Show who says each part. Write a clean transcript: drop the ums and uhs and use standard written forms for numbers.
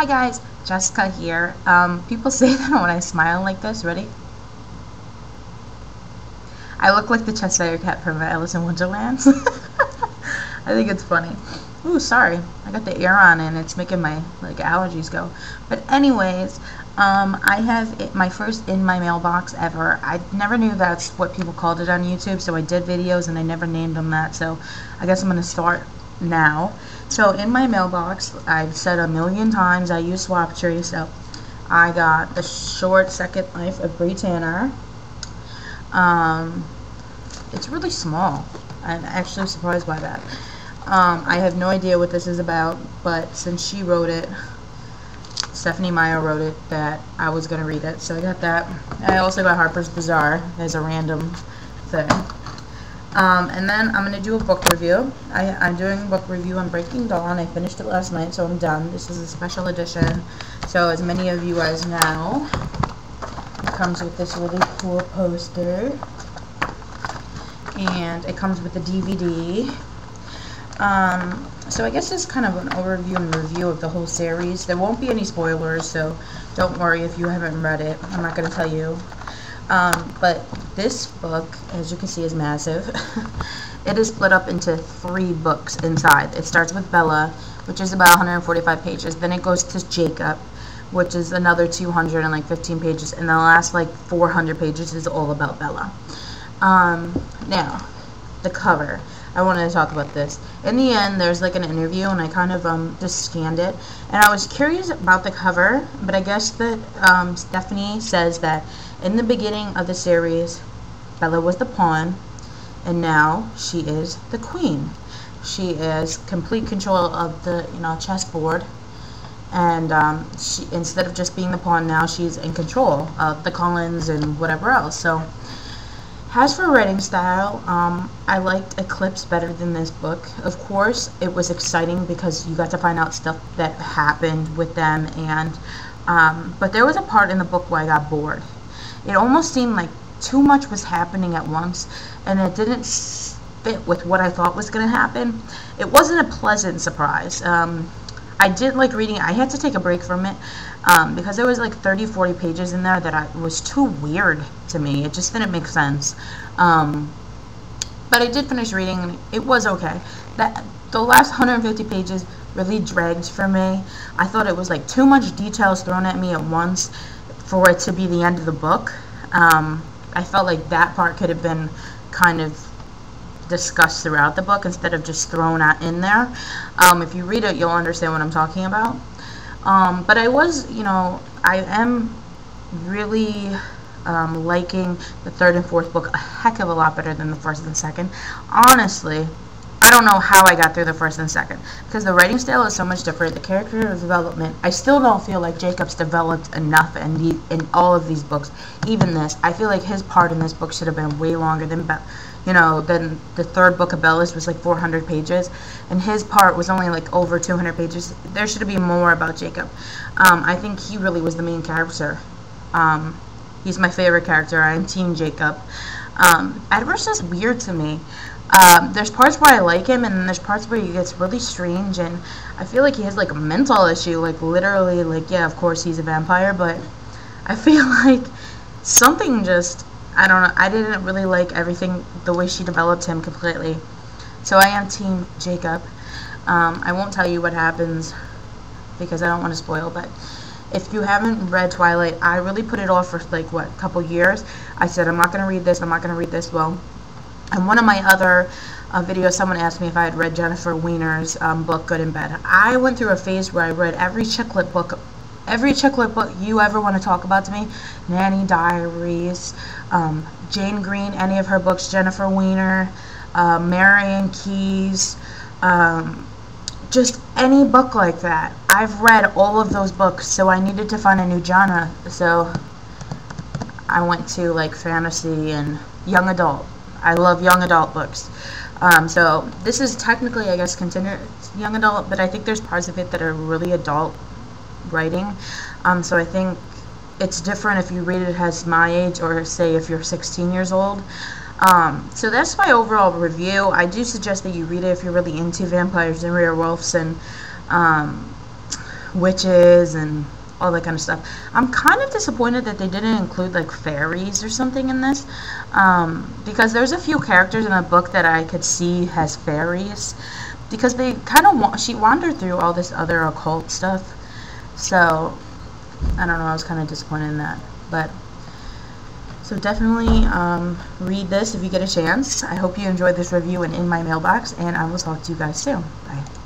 Speaker 1: Hi guys, Jessica here. People say that when I smile like this, ready? I look like the Cheshire Cat from Alice in Wonderland. I think it's funny. Ooh, sorry. I got the air on and it's making my allergies go. But anyways, I have my first in my mailbox ever. I never knew that's what people called it on YouTube, so I did videos and I never named them that. So I guess I'm going to start now. So in my mailbox, I've said a million times I use swap tree. So I got the short Second Life of Brie Tanner. It's really small. I'm actually surprised by that. I have no idea what this is about, but since she wrote it, Stephanie Meyer wrote it, that I was going to read it, so I got that. I also got Harper's Bazaar as a random thing. And then I'm going to do a book review. I'm doing a book review on Breaking Dawn. I finished it last night, so I'm done. This is a special edition. So as many of you guys know, it comes with this really cool poster. And it comes with the DVD. So I guess it's kind of an overview and review of the whole series. There won't be any spoilers, so don't worry if you haven't read it. I'm not going to tell you. But this book, as you can see, is massive. It is split up into 3 books inside. It starts with Bella, which is about 145 pages. Then it goes to Jacob, which is another 215 pages. And the last 400 pages is all about Bella. Now, the cover. I wanted to talk about this. In the end, there's an interview, and I kind of just scanned it, and I was curious about the cover, but I guess that Stephanie says that in the beginning of the series, Bella was the pawn, and now she is the queen. She is complete control of the chessboard, and she, instead of just being the pawn, now she's in control of the Cullens and whatever else. So. As for writing style, I liked Eclipse better than this book. Of course, it was exciting because you got to find out stuff that happened with them, and but there was a part in the book where I got bored. It almost seemed like too much was happening at once, and it didn't fit with what I thought was going to happen. It wasn't a pleasant surprise. I did like reading it. I had to take a break from it because there was 30-40 pages in there that was too weird to me. It just didn't make sense. But I did finish reading, and it was okay. The last 150 pages really dragged for me. I thought it was too much details thrown at me at once for it to be the end of the book. I felt like that part could have been kind of discussed throughout the book instead of just thrown out in there. If you read it, you'll understand what I'm talking about. But I am really liking the 3rd and 4th book a heck of a lot better than the 1st and 2nd. Honestly, I don't know how I got through the 1st and 2nd because the writing style is so much different. The character development, I still don't feel like Jacob's developed enough in all of these books. Even this, I feel like his part in this book should have been way longer than then the 3rd book of Bella's was 400 pages, and his part was only over 200 pages. There should be more about Jacob. I think he really was the main character. He's my favorite character. I'm Team Jacob. Edward's just weird to me. There's parts where I like him, and then there's parts where he gets really strange, and I feel like he has a mental issue, literally, yeah, of course he's a vampire, but I feel like something just, I don't know, I didn't really like everything, the way she developed him completely. So I am Team Jacob. I won't tell you what happens because I don't want to spoil, but if you haven't read Twilight, I really put it off for a couple years. I said, I'm not going to read this, I'm not going to read this. Well, in one of my other videos, someone asked me if I had read Jennifer Weiner's book, Good in Bed. I went through a phase where I read every chick lit book you ever want to talk about to me. Nanny Diaries, Jane Green, any of her books, Jennifer Weiner, Marian Keyes, just any book like that. I've read all of those books, so I needed to find a new genre. So I went to fantasy and young adult. I love young adult books. So this is technically, I guess, considered young adult, but I think there's parts of it that are really adult writing. So I think it's different if you read it as my age or say if you're 16 years old. So that's my overall review. I do suggest that you read it if you're really into vampires and werewolves and witches and all that kind of stuff. I'm kind of disappointed that they didn't include like fairies or something in this, because there's a few characters in the book that I could see as fairies, because they kind of she wandered through all this other occult stuff. So I don't know, I was kind of disappointed in that. But so definitely read this if you get a chance. I hope you enjoyed this review and In My Mailbox, and I will talk to you guys soon. Bye.